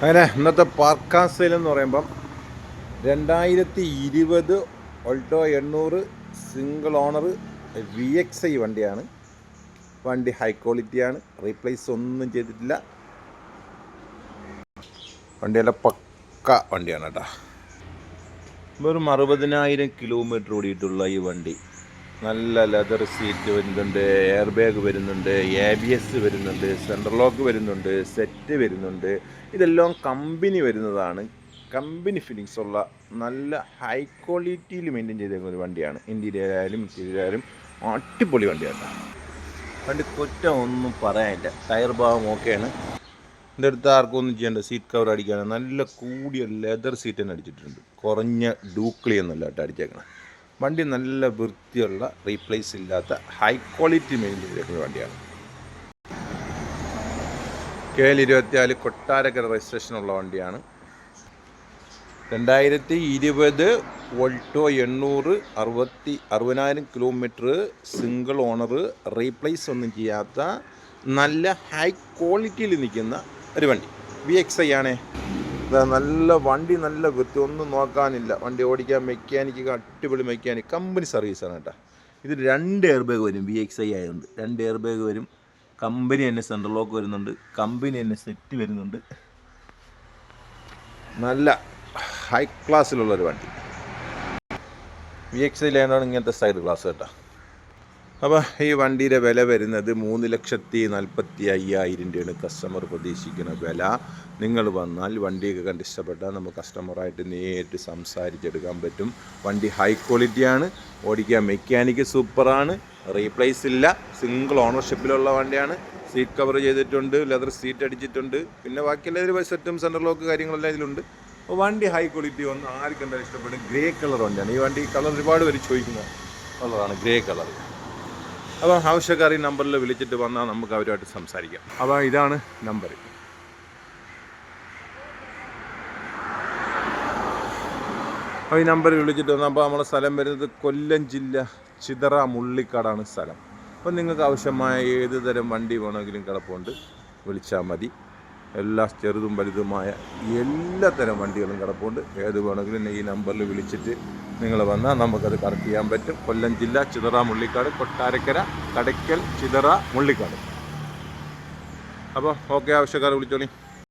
അങ്ങനെ ഇന്നത്തെ പാർക്കാ സെയിൽ എന്ന് പറയുമ്പം 2020 ഓൾട്ടോ 800 സിംഗിൾ ഓണർ VXI വണ്ടിയാണ്. വണ്ടി ഹൈ ക്വാളിറ്റിയാണ്, റീപ്ലേസ് ഒന്നും ചെയ്തിട്ടില്ല. വണ്ടിയെല്ലാം പക്ക വണ്ടിയാണ് കേട്ടോ. വെറും 60,000 കിലോമീറ്റർ ഓടിയിട്ടുള്ള ഈ വണ്ടി നല്ല ലെതർ സീറ്റ് വരുന്നുണ്ട്, എയർ ബാഗ് വരുന്നുണ്ട്, ABS വരുന്നുണ്ട്, സെൻട്രൽ ലോക്ക് വരുന്നുണ്ട്, സെറ്റ് വരുന്നുണ്ട്. ഇതെല്ലാം കമ്പനി വരുന്നതാണ്. കമ്പനി ഫിറ്റിങ്സ് ഉള്ള നല്ല ഹൈ ക്വാളിറ്റിയിൽ മെയിൻറ്റെയിൻ ചെയ്തേക്കുന്ന ഒരു വണ്ടിയാണ്. ഇൻറ്റീരിയർ ആയാലും മെറ്റീരിയൽ ആയാലും അടിപൊളി വണ്ടിയാണ്. വണ്ടി കുറ്റം ഒന്നും പറയാനില്ല. ടയർ ഭാഗം ഓക്കെയാണ്. എൻ്റെ അടുത്ത് ആർക്കും ഒന്നും ചെയ്യേണ്ട. സീറ്റ് കവർ അടിക്കാണ്. നല്ല കൂടിയ ലെതർ സീറ്റ് തന്നെ അടിച്ചിട്ടുണ്ട്. കുറഞ്ഞ ഡൂക്ലി എന്നല്ല കേട്ടോ അടിച്ചേക്കണം. വണ്ടി നല്ല വൃത്തിയുള്ള, റീപ്ലേസ് ഇല്ലാത്ത ഹൈ ക്വാളിറ്റി മെയിൻറ്റെയിൻ ചെയ്തേക്കുന്ന വണ്ടിയാണ്. KL 24 കൊട്ടാരക്കര രജിസ്ട്രേഷനുള്ള വണ്ടിയാണ്. 2020 Alto 800 60,000 kilometre single owner, replace ഒന്നും ചെയ്യാത്ത നല്ല ഹൈ ക്വാളിറ്റിയിൽ നിൽക്കുന്ന ഒരു വണ്ടി VXI ആണേ. നല്ല വണ്ടി, നല്ല വൃത്തി, ഒന്നും നോക്കാനില്ല. വണ്ടി ഓടിക്കാൻ മെക്കാനിക്ക് അടിപൊളി മെക്കാനിക്, കമ്പനി സർവീസാണ് കേട്ടോ. ഇത് 2 എയർ ബാഗ് വരും. VXI ആയതുകൊണ്ട് 2 എയർ ബാഗ് വരും. കമ്പനി തന്നെ സെൻട്രൽ ലോക്ക് വരുന്നുണ്ട്, കമ്പനി തന്നെ സെറ്റ് വരുന്നുണ്ട്. നല്ല ഹൈ ക്ലാസ്സിലുള്ളൊരു വണ്ടി VXI ആയതുകൊണ്ടാണ് ഇങ്ങനത്തെ സൈഡ് ക്ലാസ് കേട്ടോ. അപ്പോൾ ഈ വണ്ടിയുടെ വില വരുന്നത് 3,45,000 രൂപയാണ് കസ്റ്റമർ പ്രതീക്ഷിക്കുന്ന വില. നിങ്ങൾ വന്നാൽ വണ്ടിയൊക്കെ കണ്ട് ഇഷ്ടപ്പെട്ടാൽ നമുക്ക് കസ്റ്റമറായിട്ട് നേരിട്ട് സംസാരിച്ചെടുക്കാൻ പറ്റും. വണ്ടി ഹൈ ക്വാളിറ്റിയാണ്, ഓടിക്കാൻ മെക്കാനിക്ക് സൂപ്പറാണ്, റീപ്ലേസ് ഇല്ല, സിംഗിൾ ഓണർഷിപ്പിലുള്ള വണ്ടിയാണ്. സീറ്റ് കവർ ചെയ്തിട്ടുണ്ട്, ലെതർ സീറ്റ് അടിച്ചിട്ടുണ്ട്, പിന്നെ ബാക്കിയെല്ലാവരും സെറ്റും സെൻട്രൽ ലോക്ക് കാര്യങ്ങളെല്ലാം ഇതിലുണ്ട്. അപ്പോൾ വണ്ടി ഹൈ ക്വാളിറ്റി വന്ന് ആർക്കെന്തായാലും ഇഷ്ടപ്പെടും. ഗ്രേ കളർ വണ്ടിയാണ് ഈ വണ്ടി. കളർ ഒരുപാട് പേര് ചോദിക്കുന്ന കളറാണ് ഗ്രേ കളർ. അപ്പോൾ ആവശ്യക്കാർ ഈ നമ്പറിൽ വിളിച്ചിട്ട് വന്നാൽ നമുക്ക് അവരുമായിട്ട് സംസാരിക്കാം. അപ്പോൾ ഇതാണ് നമ്പർ. അപ്പോൾ ഈ നമ്പറിൽ വിളിച്ചിട്ട് വന്നാൽ, അപ്പോൾ നമ്മുടെ സ്ഥലം വരുന്നത് കൊല്ലം ജില്ല ചിതറ മുള്ളിക്കാടാണ് സ്ഥലം. അപ്പോൾ നിങ്ങൾക്ക് ആവശ്യമായ ഏത് തരം വണ്ടി വേണമെങ്കിലും കിടപ്പുണ്ട്, വിളിച്ചാൽ മതി. എല്ലാ ചെറുതും വലുതുമായ എല്ലാ തരം വണ്ടികളും കിടപ്പുണ്ട്. ഏത് വേണമെങ്കിലും ഈ നമ്പറിൽ വിളിച്ചിട്ട് നിങ്ങൾ വന്നാൽ നമുക്കത് കറക്റ്റ് ചെയ്യാൻ പറ്റും. കൊല്ലം ജില്ല ചിതറ മുള്ളിക്കാട്, കൊട്ടാരക്കര, കടയ്ക്കൽ, ചിതറ, മുള്ളിക്കാട്. അപ്പോൾ ഓക്കെ, ആവശ്യക്കാർ വിളിച്ചോളി.